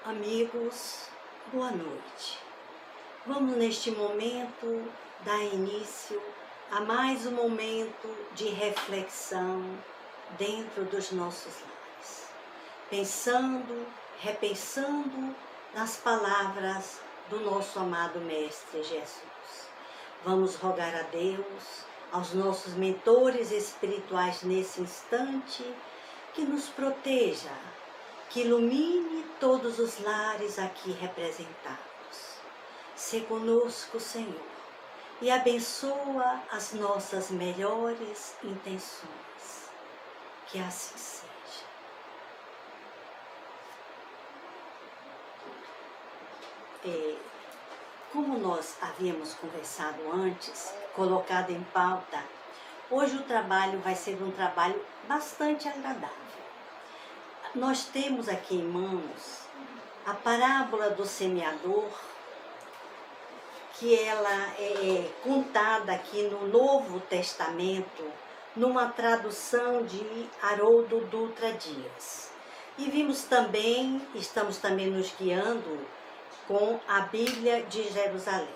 Amigos, boa noite. Vamos neste momento dar início a mais um momento de reflexão dentro dos nossos lares. Pensando, repensando nas palavras do nosso amado Mestre Jesus. Vamos rogar a Deus, aos nossos mentores espirituais nesse instante, que nos proteja, que ilumine todos os lares aqui representados. Sê conosco, Senhor, e abençoa as nossas melhores intenções. Que assim seja. Como nós havíamos conversado antes, colocado em pauta, hoje o trabalho vai ser um trabalho bastante agradável. Nós temos aqui em mãos a parábola do semeador, que ela é contada aqui no Novo Testamento, numa tradução de Haroldo Dutra Dias. E estamos também nos guiando com a Bíblia de Jerusalém.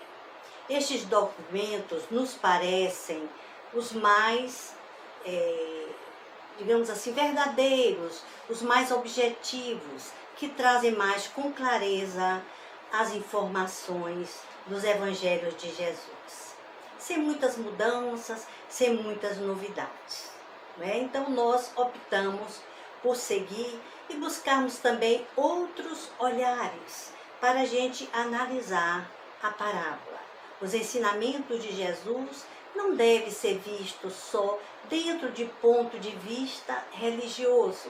Estes documentos nos parecem os mais, digamos assim, verdadeiros, os mais objetivos, que trazem mais com clareza as informações dos Evangelhos de Jesus, sem muitas mudanças, sem muitas novidades, né? Então nós optamos por seguir e buscarmos também outros olhares para a gente analisar a parábola. Os ensinamentos de Jesus não devem ser vistos só dentro de ponto de vista religioso.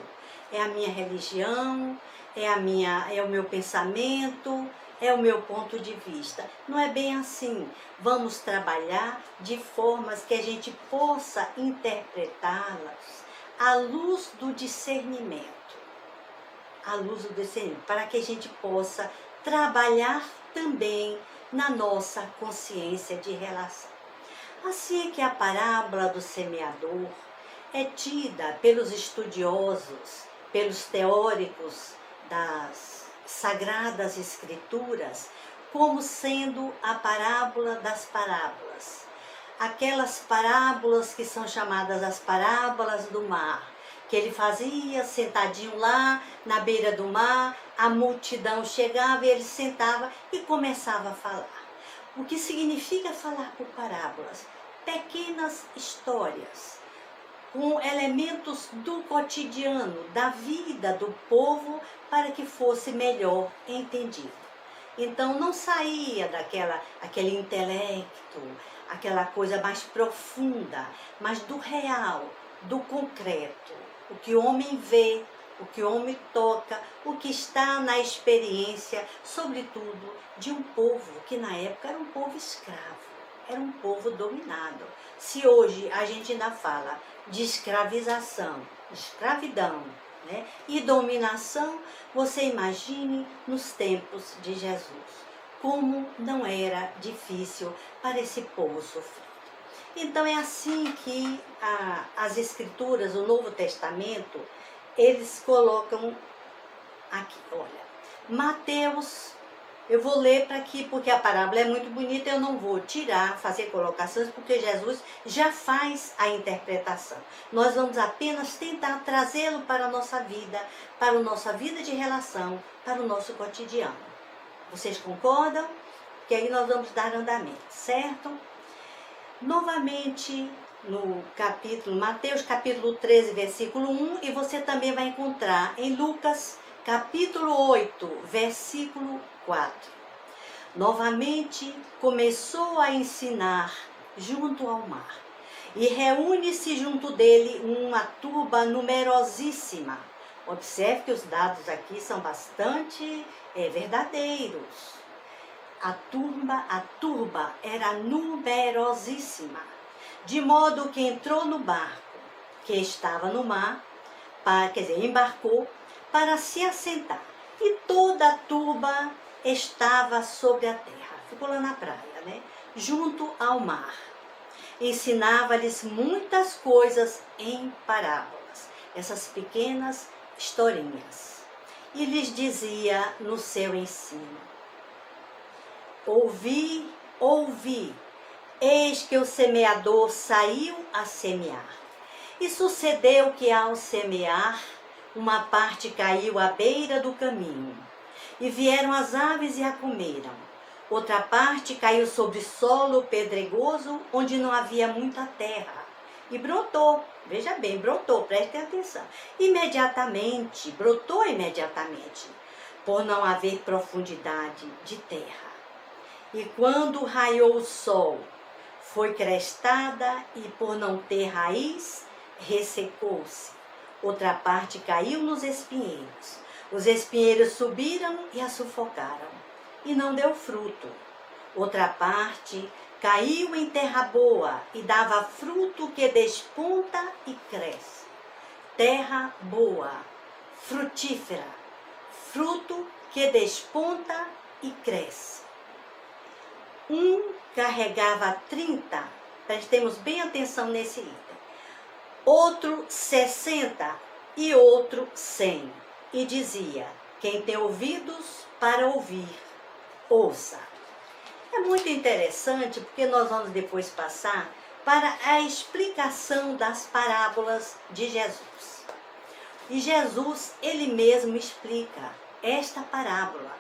É a minha religião, é o meu pensamento, é o meu ponto de vista. Não é bem assim. Vamos trabalhar de formas que a gente possa interpretá-las à luz do discernimento. À luz do discernimento, para que a gente possa trabalhar também na nossa consciência de relação. Assim é que a parábola do semeador é tida pelos estudiosos, pelos teóricos das Sagradas Escrituras, como sendo a parábola das parábolas. Aquelas parábolas que são chamadas as parábolas do mar, que ele fazia sentadinho lá na beira do mar, a multidão chegava e ele sentava e começava a falar. O que significa falar por parábolas? Pequenas histórias, com elementos do cotidiano, da vida do povo, para que fosse melhor entendido. Então não saía aquele intelecto, aquela coisa mais profunda, mas do real, do concreto, o que o homem vê, o que o homem toca, o que está na experiência, sobretudo de um povo que na época era um povo escravo, era um povo dominado. Se hoje a gente ainda fala de escravização, escravidão, né, e dominação, você imagine nos tempos de Jesus, como não era difícil para esse povo sofrer. Então é assim que as Escrituras, o Novo Testamento, eles colocam aqui, olha, Mateus, eu vou ler para aqui, porque a parábola é muito bonita, eu não vou fazer colocações, porque Jesus já faz a interpretação. Nós vamos apenas tentar trazê-lo para a nossa vida de relação, para o nosso cotidiano. Vocês concordam? Que aí nós vamos dar andamento, certo? Novamente, no Mateus capítulo 13, versículo 1, e você também vai encontrar em Lucas capítulo 8, versículo 4. Novamente começou a ensinar junto ao mar, e reúne-se junto dele uma turba numerosíssima. Observe que os dados aqui são bastante verdadeiros. A turba era numerosíssima, de modo que entrou no barco, que estava no mar, embarcou para se assentar. E toda a turba estava sobre a terra, ficou lá na praia, né? Junto ao mar. Ensinava-lhes muitas coisas em parábolas, essas pequenas historinhas. e lhes dizia no seu ensino: ouvi, ouvi, eis que o semeador saiu a semear. E sucedeu que ao semear, uma parte caiu à beira do caminho, e vieram as aves e a comeram. Outra parte caiu sobre solo pedregoso, onde não havia muita terra, e brotou. Veja bem, brotou, prestem atenção. Brotou imediatamente, por não haver profundidade de terra. E quando raiou o sol, foi crestada e por não ter raiz, ressecou-se. Outra parte caiu nos espinheiros. Os espinheiros subiram e a sufocaram, e não deu fruto. Outra parte caiu em terra boa e dava fruto que desponta e cresce. Terra boa, frutífera, fruto que desponta e cresce. Um carregava 30, prestemos bem atenção nesse item. Outro 60 e outro 100. E dizia: quem tem ouvidos para ouvir, ouça. É muito interessante porque nós vamos depois passar para a explicação das parábolas de Jesus. E Jesus, ele mesmo explica esta parábola.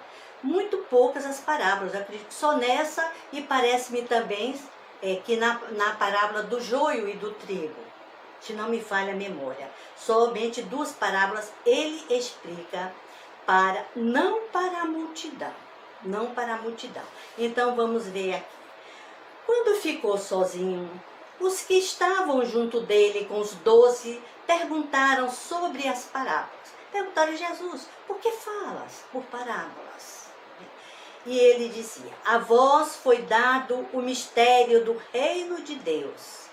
Muito poucas as parábolas, eu acredito que só nessa, e parece-me também que na parábola do joio e do trigo, se não me falha a memória. Somente 2 parábolas ele explica não para a multidão. Não para a multidão. Então vamos ver aqui. Quando ficou sozinho, os que estavam junto dele com os 12 perguntaram sobre as parábolas. Perguntaram a Jesus: por que falas por parábolas? E ele dizia: a vós foi dado o mistério do reino de Deus,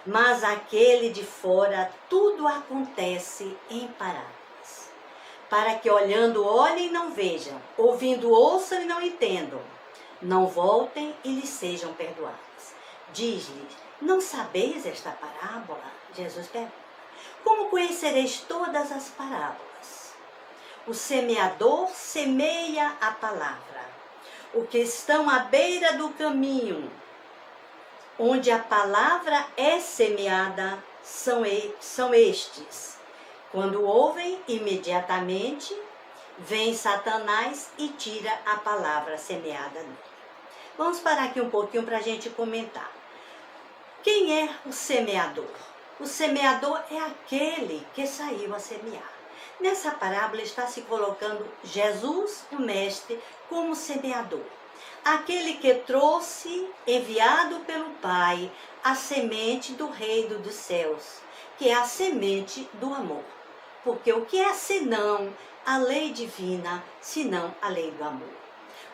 mas àquele de fora tudo acontece em parábolas, para que olhando olhem e não vejam, ouvindo ouçam e não entendam, não voltem e lhes sejam perdoados. Diz-lhes: não sabeis esta parábola? Jesus pergunta: como conhecereis todas as parábolas? O semeador semeia a palavra. O que estão à beira do caminho, onde a palavra é semeada, são estes. Quando ouvem, imediatamente vem Satanás e tira a palavra semeada nele. Vamos parar aqui um pouquinho para a gente comentar. Quem é o semeador? O semeador é aquele que saiu a semear. Nessa parábola está se colocando Jesus, o Mestre, como semeador. Aquele que trouxe, enviado pelo Pai, a semente do reino dos céus, que é a semente do amor. Porque o que é senão a lei divina, senão a lei do amor?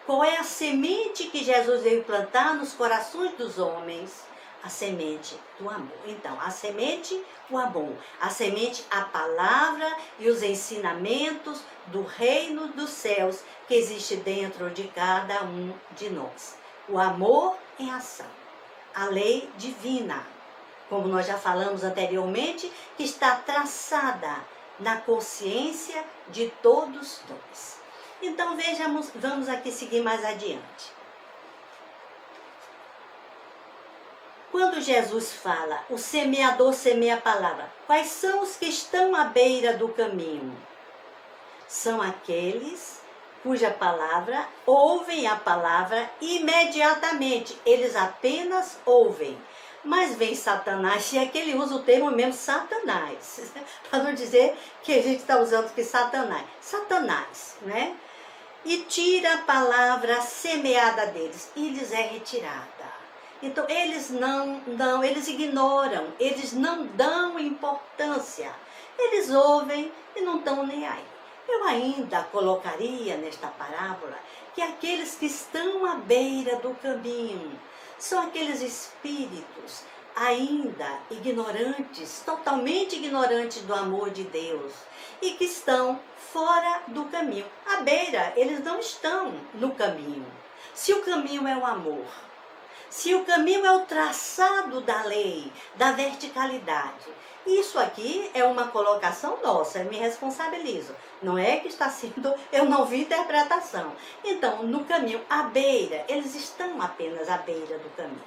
Qual é a semente que Jesus veio plantar nos corações dos homens? A semente do amor. Então, a semente, o amor. A semente, a palavra e os ensinamentos do reino dos céus que existe dentro de cada um de nós. O amor em ação. A lei divina, como nós já falamos anteriormente, que está traçada na consciência de todos nós. Então, vamos aqui seguir mais adiante. Quando Jesus fala, o semeador semeia a palavra, quais são os que estão à beira do caminho? São aqueles cuja palavra, ouvem a palavra imediatamente, eles apenas ouvem. Mas vem Satanás, e aqui ele usa o termo mesmo Satanás, para não dizer que a gente está usando que Satanás, né? E tira a palavra semeada deles, e lhes é retirada. Então, eles eles ignoram, eles não dão importância. Eles ouvem e não estão nem aí. Eu ainda colocaria nesta parábola que aqueles que estão à beira do caminho são aqueles espíritos ainda ignorantes, totalmente ignorantes do amor de Deus e que estão fora do caminho. À beira, eles não estão no caminho. Se o caminho é o amor, Se o caminho é o traçado da lei, da verticalidade, isso aqui é uma colocação nossa, eu me responsabilizo. Não é que está sendo, eu não vi interpretação. Então, no caminho, à beira, eles estão apenas à beira do caminho.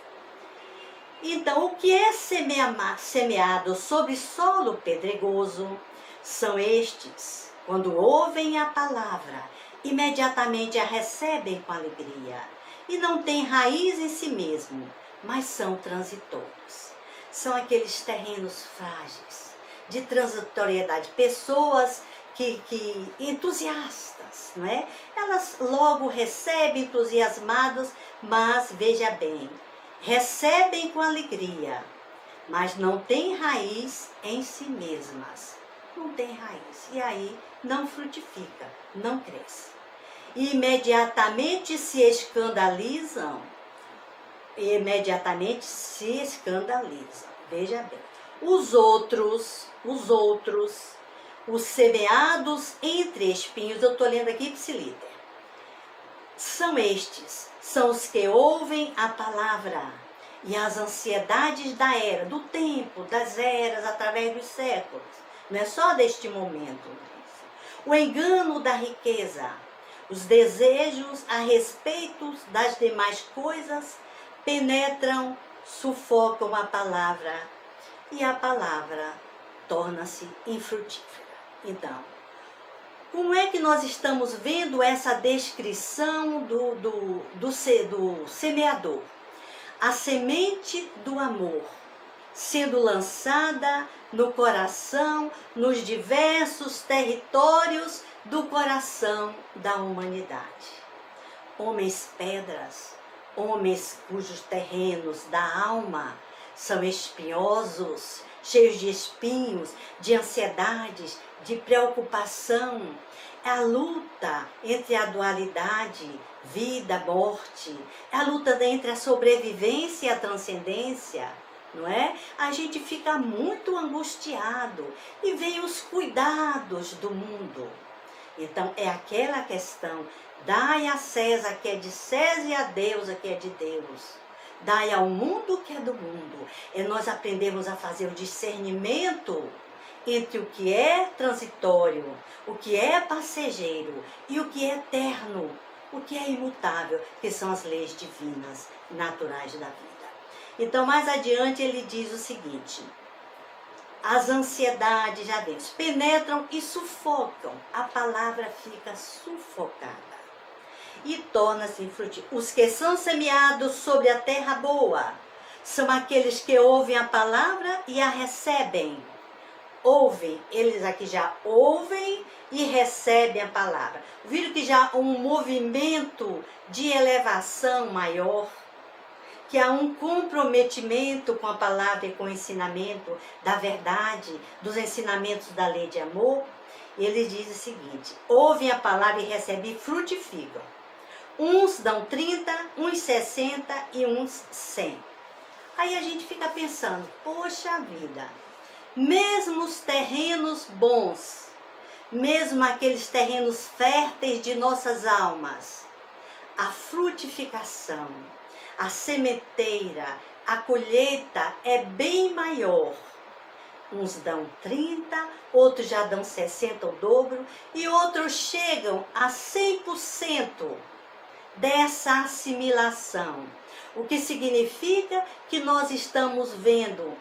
Então, o que é semeado sobre solo pedregoso são estes, quando ouvem a palavra, imediatamente a recebem com alegria, e não têm raiz em si mesmo, mas são transitórios. São aqueles terrenos frágeis, de transitoriedade, pessoas que entusiastas, não é? Elas logo recebem entusiasmadas, mas veja bem, recebem com alegria, mas não têm raiz em si mesmas. Não tem raiz. E aí não frutifica, não cresce. Imediatamente se escandalizam. Imediatamente se escandalizam. Veja bem. Os outros, os semeados entre espinhos, eu estou lendo aqui Ipsiliter, são estes, são os que ouvem a palavra e as ansiedades da era, do tempo, das eras, através dos séculos. Não é só deste momento. O engano da riqueza, os desejos a respeito das demais coisas penetram, sufocam a palavra e a palavra torna-se infrutífera. Então, como é que nós estamos vendo essa descrição do semeador? A semente do amor sendo lançada no coração, nos diversos territórios do coração da humanidade. Homens pedras, homens cujos terrenos da alma são espinhosos, cheios de espinhos, de ansiedades, de preocupação. É a luta entre a dualidade, vida, morte. É a luta entre a sobrevivência e a transcendência. Não é? A gente fica muito angustiado e vem os cuidados do mundo. Então, é aquela questão, dai a César que é de César e a Deus que é de Deus. Dai ao mundo que é do mundo. E nós aprendemos a fazer o discernimento entre o que é transitório, o que é passageiro e o que é eterno, o que é imutável, que são as leis divinas, naturais da vida. Então, mais adiante, ele diz o seguinte: as ansiedades já dentro penetram e sufocam, a palavra fica sufocada e torna-se infrutífera. Os que são semeados sobre a terra boa são aqueles que ouvem a palavra e a recebem. Ouvem, eles aqui já ouvem e recebem a palavra. Viram que já há um movimento de elevação maior, que há um comprometimento com a palavra e com o ensinamento da verdade, dos ensinamentos da lei de amor. Ele diz o seguinte: ouvem a palavra e recebem e frutificam. Uns dão 30, uns 60 e uns 100. Aí a gente fica pensando, poxa vida, mesmo os terrenos bons, mesmo aqueles terrenos férteis de nossas almas, a frutificação, a sementeira, a colheita é bem maior. Uns dão 30, outros já dão 60, o dobro, e outros chegam a 100% dessa assimilação. O que significa que nós estamos vendo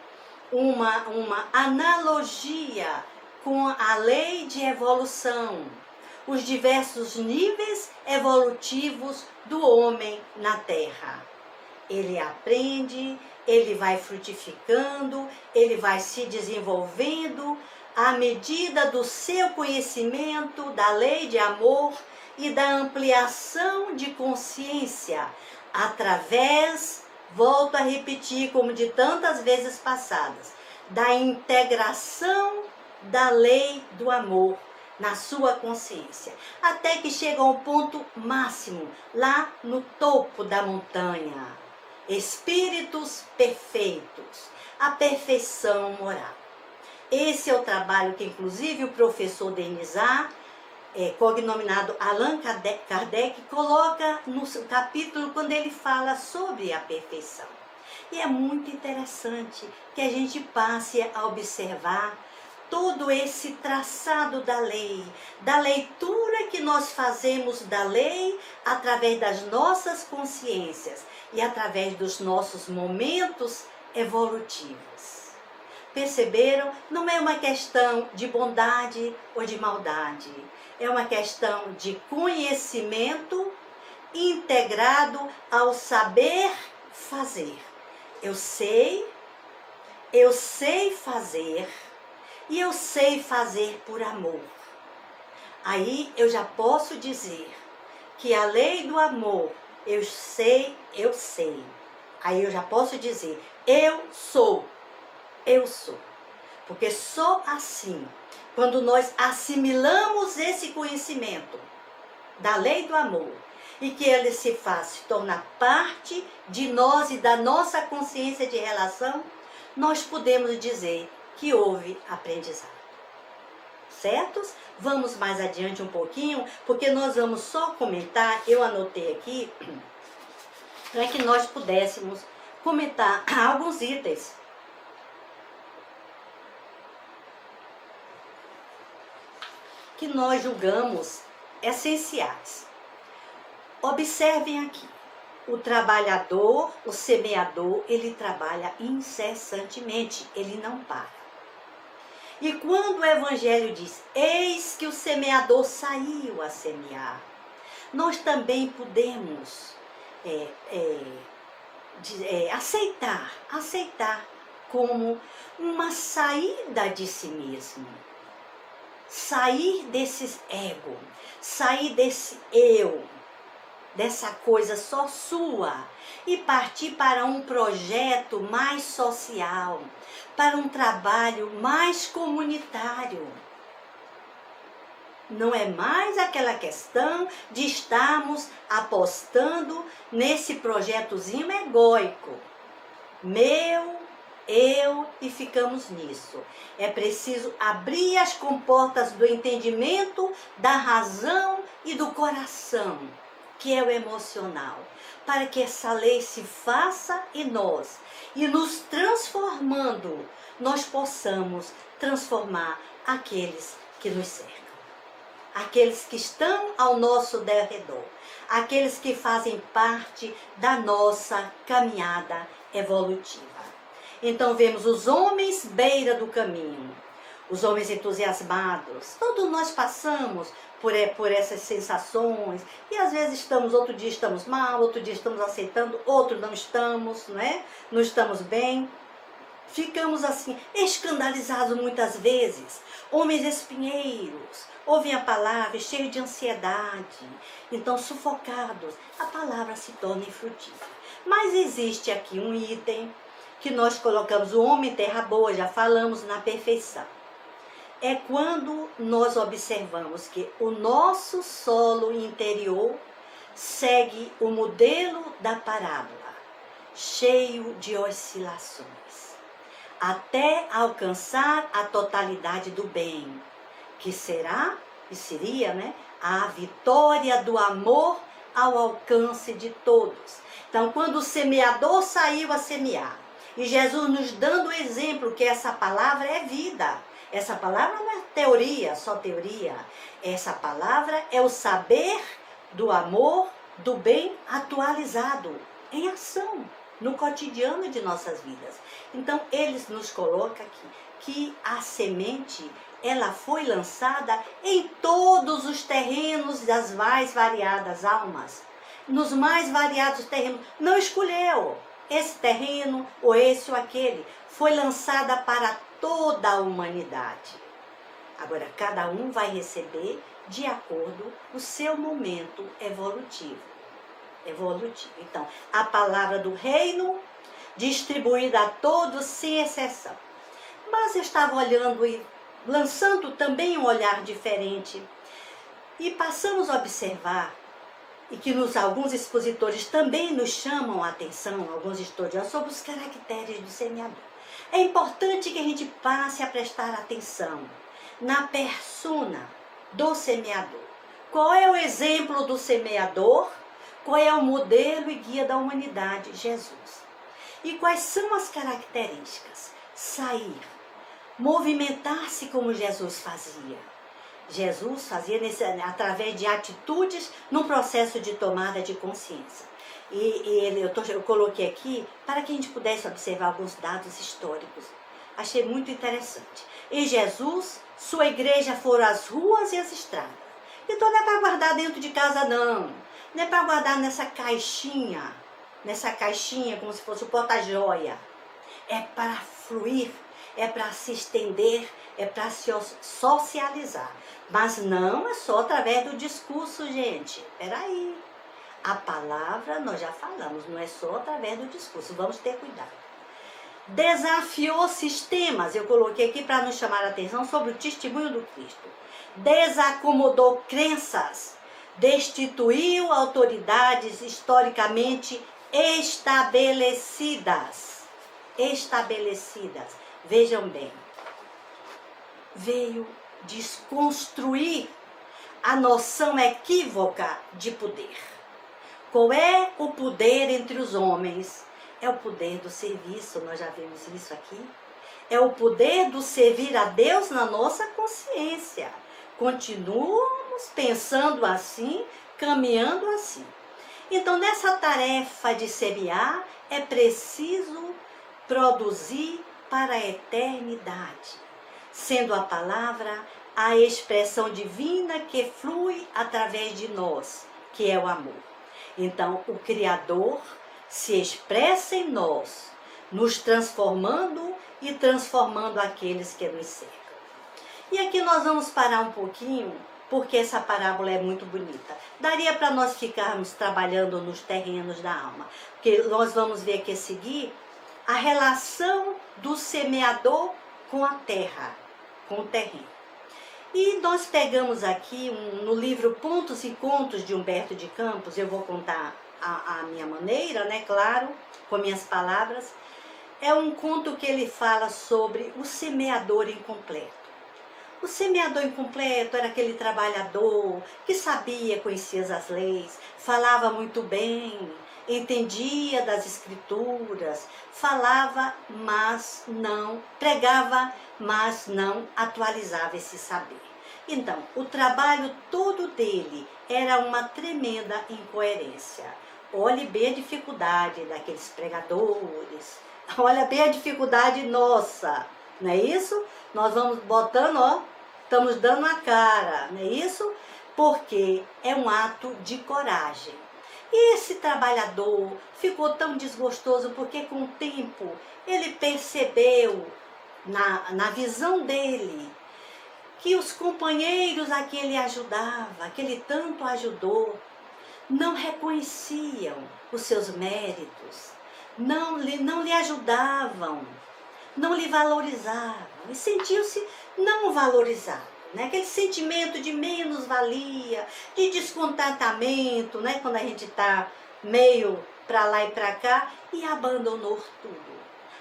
uma analogia com a lei de evolução, os diversos níveis evolutivos do homem na Terra. Ele aprende, ele vai frutificando, ele vai se desenvolvendo à medida do seu conhecimento da lei de amor e da ampliação de consciência através, volto a repetir como de tantas vezes passadas, da integração da lei do amor na sua consciência, até que chega ao ponto máximo, lá no topo da montanha. Espíritos perfeitos, a perfeição moral. Esse é o trabalho que inclusive o professor Denizar cognominado Allan Kardec, coloca no capítulo quando ele fala sobre a perfeição. E é muito interessante que a gente passe a observar todo esse traçado da lei, da leitura que nós fazemos da lei através das nossas consciências e através dos nossos momentos evolutivos. Perceberam? Não é uma questão de bondade ou de maldade. É uma questão de conhecimento integrado ao saber fazer. Eu sei fazer e eu sei fazer por amor. Aí eu já posso dizer que a lei do amor, eu sei. Aí eu já posso dizer, eu sou. Porque só assim, quando nós assimilamos esse conhecimento da lei do amor e que ele se torna parte de nós e da nossa consciência de relação, nós podemos dizer que houve aprendizado. Certos? Vamos mais adiante um pouquinho, porque nós vamos só comentar, eu anotei aqui, para que nós pudéssemos comentar alguns itens que nós julgamos essenciais. Observem aqui, o trabalhador, o semeador, ele trabalha incessantemente, ele não para. E quando o Evangelho diz, eis que o semeador saiu a semear, nós também podemos aceitar como uma saída de si mesmo. Sair desse ego, sair desse eu, dessa coisa só sua e partir para um projeto mais social, para um trabalho mais comunitário. Não é mais aquela questão de estarmos apostando nesse projetozinho egóico. Meu, eu, e ficamos nisso. É preciso abrir as comportas do entendimento, da razão e do coração, que é o emocional, para que essa lei se faça em nós e nos transformando, nós possamos transformar aqueles que nos cercam, aqueles que estão ao nosso derredor, aqueles que fazem parte da nossa caminhada evolutiva. Então vemos os homens beira do caminho, os homens entusiasmados. Todos nós passamos por essas sensações e às vezes outro dia estamos mal, outro dia estamos aceitando, outro não estamos, né? Não estamos bem. Ficamos assim, escandalizados muitas vezes. Homens espinheiros, ouvem a palavra cheios de ansiedade, então sufocados, a palavra se torna infrutífera. Mas existe aqui um item que nós colocamos, o homem terra boa, já falamos na perfeição. É quando nós observamos que o nosso solo interior segue o modelo da parábola, cheio de oscilações, até alcançar a totalidade do bem, que será e seria, né, a vitória do amor ao alcance de todos. Então, quando o semeador saiu a semear, e Jesus nos dando o exemplo que essa palavra é vida. Essa palavra não é teoria, só teoria. Essa palavra é o saber do amor, do bem atualizado, em ação, no cotidiano de nossas vidas. Então, eles nos colocam aqui que a semente, ela foi lançada em todos os terrenos das mais variadas almas. Nos mais variados terrenos. Não escolheu esse terreno ou esse ou aquele. Foi lançada para toda a humanidade. Agora, cada um vai receber de acordo com o seu momento evolutivo. Então, a palavra do reino distribuída a todos sem exceção. Mas eu estava olhando e lançando também um olhar diferente. E passamos a observar, e que alguns expositores também nos chamam a atenção, alguns estudiosos, sobre os caracteres do semeador. É importante que a gente passe a prestar atenção na persona do semeador. Qual é o exemplo do semeador? Qual é o modelo e guia da humanidade? Jesus. E quais são as características? Sair, movimentar-se como Jesus fazia. Jesus fazia através de atitudes num processo de tomada de consciência. Eu coloquei aqui para que a gente pudesse observar alguns dados históricos. Achei muito interessante. Em Jesus, sua igreja foram as ruas e as estradas. Então não é para guardar dentro de casa, não. Não é para guardar nessa caixinha como se fosse o porta-joia. É para fluir, é para se estender, é para se socializar. Mas não é só através do discurso, gente. Peraí. A palavra, nós já falamos, não é só através do discurso. Vamos ter cuidado. Desafiou sistemas, eu coloquei aqui para nos chamar a atenção sobre o testemunho do Cristo. Desacomodou crenças, destituiu autoridades historicamente estabelecidas. Vejam bem, veio desconstruir a noção equívoca de poder. Qual é o poder entre os homens? É o poder do serviço, nós já vimos isso aqui. É o poder do servir a Deus na nossa consciência. Continuamos pensando assim, caminhando assim. Então, nessa tarefa de semear, é preciso produzir para a eternidade, sendo a palavra a expressão divina que flui através de nós, que é o amor. Então, o Criador se expressa em nós, nos transformando e transformando aqueles que nos cercam. E aqui nós vamos parar um pouquinho, porque essa parábola é muito bonita. Daria para nós ficarmos trabalhando nos terrenos da alma, porque nós vamos ver aqui a seguir a relação do semeador com a terra, com o terreno. E nós pegamos aqui no livro Pontos e Contos de Humberto de Campos, eu vou contar a minha maneira, né, claro, com minhas palavras. É um conto que ele fala sobre o semeador incompleto. O semeador incompleto era aquele trabalhador que sabia, conhecia as leis, falava muito bem, entendia das escrituras, falava, mas não, pregava, mas não atualizava esse saber. Então, o trabalho todo dele era uma tremenda incoerência. Olhe bem a dificuldade daqueles pregadores, olha bem a dificuldade nossa, não é isso? Nós vamos botando, ó, estamos dando a cara, não é isso? Porque é um ato de coragem. E esse trabalhador ficou tão desgostoso porque com o tempo ele percebeu, na visão dele, que os companheiros a que ele ajudava, que ele tanto ajudou, não reconheciam os seus méritos, não lhe ajudavam, não lhe valorizavam, e sentiu-se não valorizado. Né? Aquele sentimento de menos-valia, de descontentamento, né? Quando a gente está meio para lá e para cá, e abandonou tudo.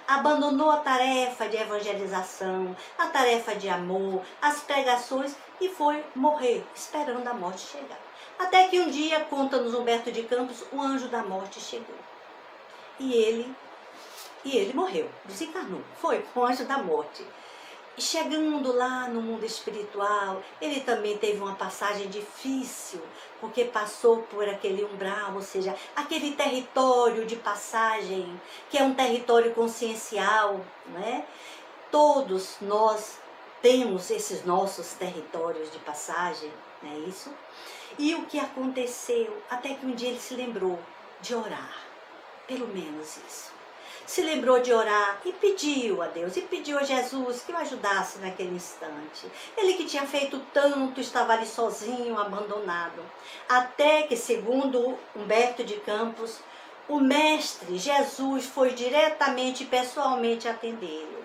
Abandonou a tarefa de evangelização, a tarefa de amor, as pregações, e foi morrer, esperando a morte chegar. Até que um dia, conta-nos Humberto de Campos, o anjo da morte chegou. E ele morreu, desencarnou, foi o anjo da morte. E chegando lá no mundo espiritual, ele também teve uma passagem difícil, porque passou por aquele umbral, ou seja, aquele território de passagem, que é um território consciencial, né? Todos nós temos esses nossos territórios de passagem, não é isso? E o que aconteceu? Até que um dia ele se lembrou de orar, pelo menos isso. Se lembrou de orar e pediu a Deus, e pediu a Jesus que o ajudasse naquele instante. Ele que tinha feito tanto, estava ali sozinho, abandonado. Até que, segundo Humberto de Campos, o Mestre Jesus foi diretamente e pessoalmente atendê-lo.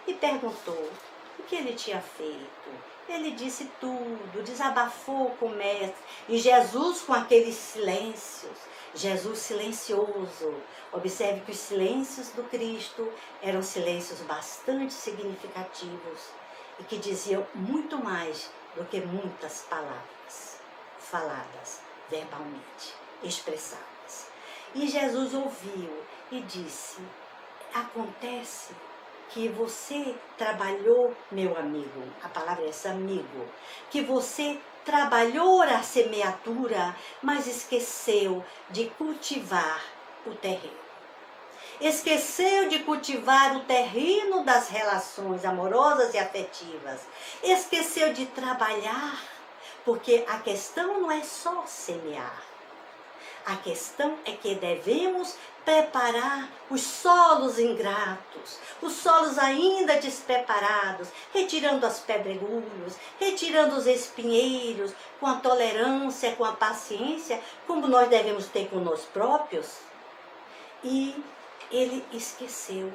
E perguntou o que ele tinha feito. Ele disse tudo, desabafou com o Mestre. E Jesus, com aqueles silêncios, Jesus silencioso. Observe que os silêncios do Cristo eram silêncios bastante significativos e que diziam muito mais do que muitas palavras faladas verbalmente, expressadas. E Jesus ouviu e disse: acontece que você trabalhou, meu amigo, a palavra é essa, amigo, que você trabalhou a semeadura, mas esqueceu de cultivar o terreno. Esqueceu de cultivar o terreno das relações amorosas e afetivas. Esqueceu de trabalhar, porque a questão não é só semear. A questão é que devemos preparar os solos ingratos, os solos ainda despreparados, retirando as pedregulhos, retirando os espinheiros, com a tolerância, com a paciência, como nós devemos ter com nós próprios. E ele esqueceu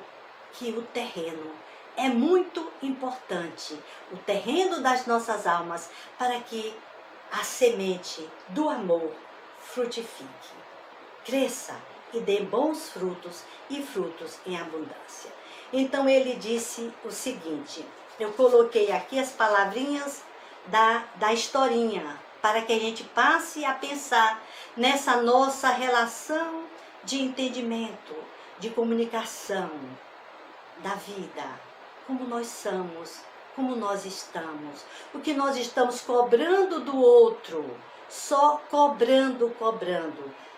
que o terreno é muito importante, o terreno das nossas almas, para que a semente do amor frutifique, cresça e dê bons frutos e frutos em abundância. Então ele disse o seguinte, eu coloquei aqui as palavrinhas da historinha, para que a gente passe a pensar nessa nossa relação de entendimento, de comunicação da vida, como nós somos, como nós estamos, o que nós estamos cobrando do outro, só cobrando,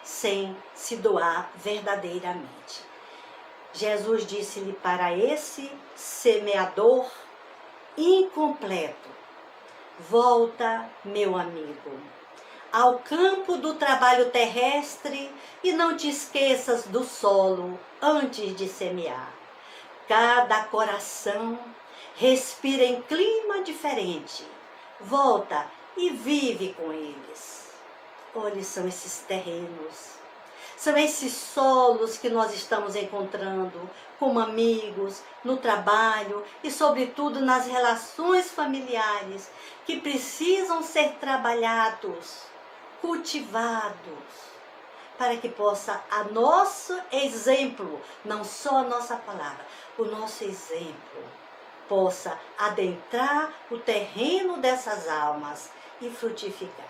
sem se doar verdadeiramente. Jesus disse-lhe para esse semeador incompleto: volta, meu amigo, ao campo do trabalho terrestre e não te esqueças do solo antes de semear. Cada coração respira em clima diferente. Volta e vive com eles. Olha, são esses terrenos, são esses solos que nós estamos encontrando como amigos, no trabalho e, sobretudo, nas relações familiares, que precisam ser trabalhados, cultivados, para que possa a nosso exemplo, não só a nossa palavra, o nosso exemplo possa adentrar o terreno dessas almas e frutificar.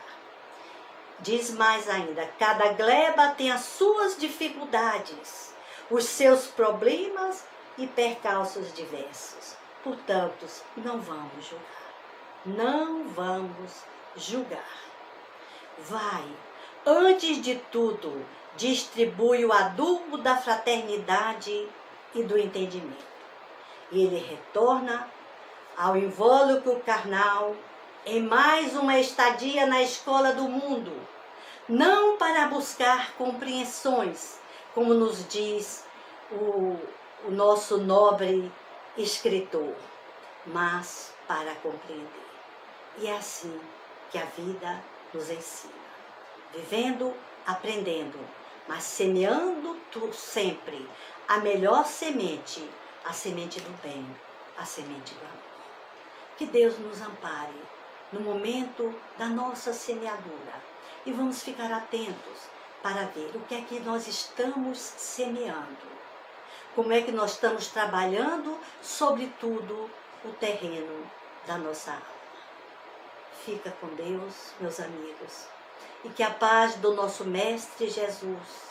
Diz mais ainda, cada gleba tem as suas dificuldades, os seus problemas e percalços diversos. Portanto, não vamos julgar. Não vamos julgar. Vai, antes de tudo, distribui o adubo da fraternidade e do entendimento. E ele retorna ao invólucro carnal em mais uma estadia na escola do mundo, não para buscar compreensões, como nos diz o nosso nobre escritor, mas para compreender. E é assim que a vida nos ensina, vivendo, aprendendo, mas semeando sempre a melhor semente, a semente do bem, a semente do amor. Que Deus nos ampare no momento da nossa semeadura e vamos ficar atentos para ver o que é que nós estamos semeando, como é que nós estamos trabalhando, sobretudo, o terreno da nossa alma. Fica com Deus, meus amigos, e que a paz do nosso Mestre Jesus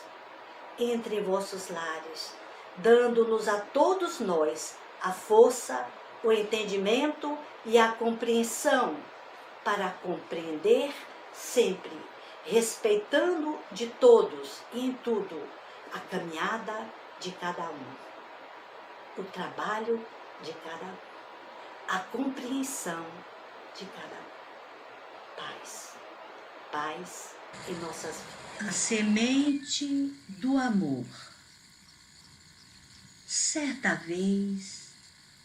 entre em vossos lares, dando-nos a todos nós a força, o entendimento e a compreensão para compreender sempre, respeitando de todos e em tudo a caminhada de cada um, o trabalho de cada um, a compreensão de cada um. Paz, paz em nossas vidas. A semente do amor. Certa vez,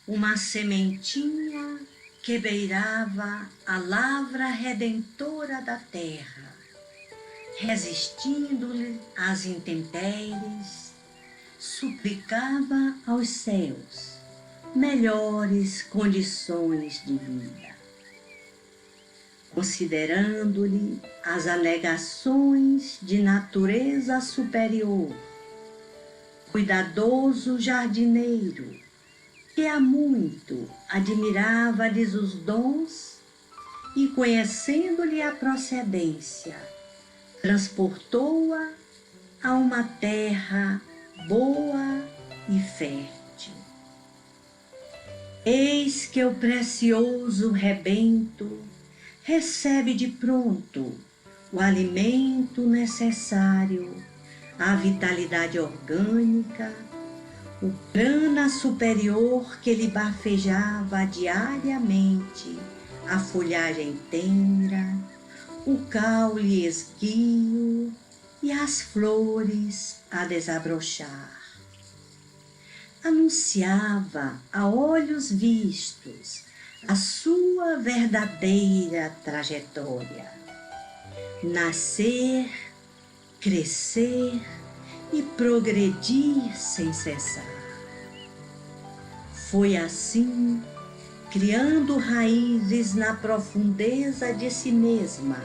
uma sementinha que beirava a lavra redentora da terra, resistindo-lhe às intempéries, suplicava aos céus melhores condições de vida. Considerando-lhe as alegações de natureza superior, cuidadoso jardineiro, que há muito admirava-lhes os dons e, conhecendo-lhe a procedência, transportou-a a uma terra boa e fértil. Eis que o precioso rebento recebe de pronto o alimento necessário à vitalidade orgânica, o prana superior que lhe bafejava diariamente a folhagem tenra, o caule esguio e as flores a desabrochar. Anunciava a olhos vistos a sua verdadeira trajetória: nascer, crescer e progredir sem cessar. Foi assim, criando raízes na profundeza de si mesma,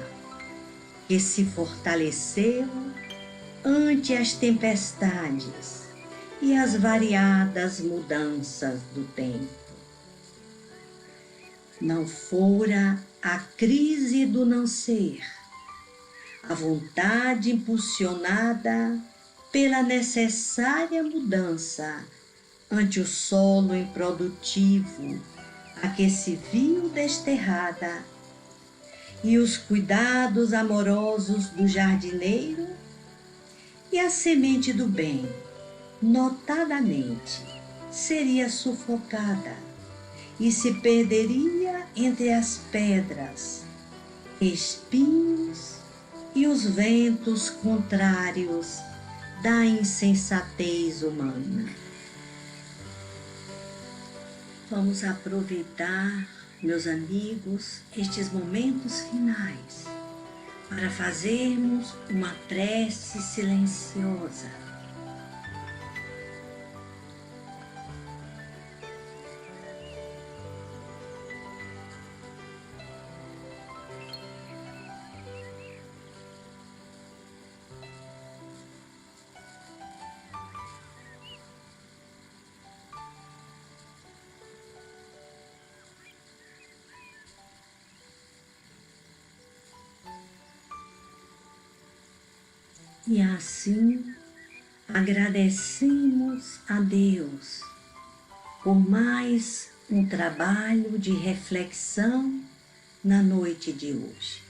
que se fortaleceu ante as tempestades e as variadas mudanças do tempo. Não fora a crise do não ser, a vontade impulsionada pela necessária mudança ante o solo improdutivo a que se viu desterrada, e os cuidados amorosos do jardineiro, e a semente do bem, notadamente, seria sufocada e se perderia entre as pedras, espinhos e os ventos contrários da insensatez humana. Vamos aproveitar, meus amigos, estes momentos finais para fazermos uma prece silenciosa. E assim agradecemos a Deus por mais um trabalho de reflexão na noite de hoje.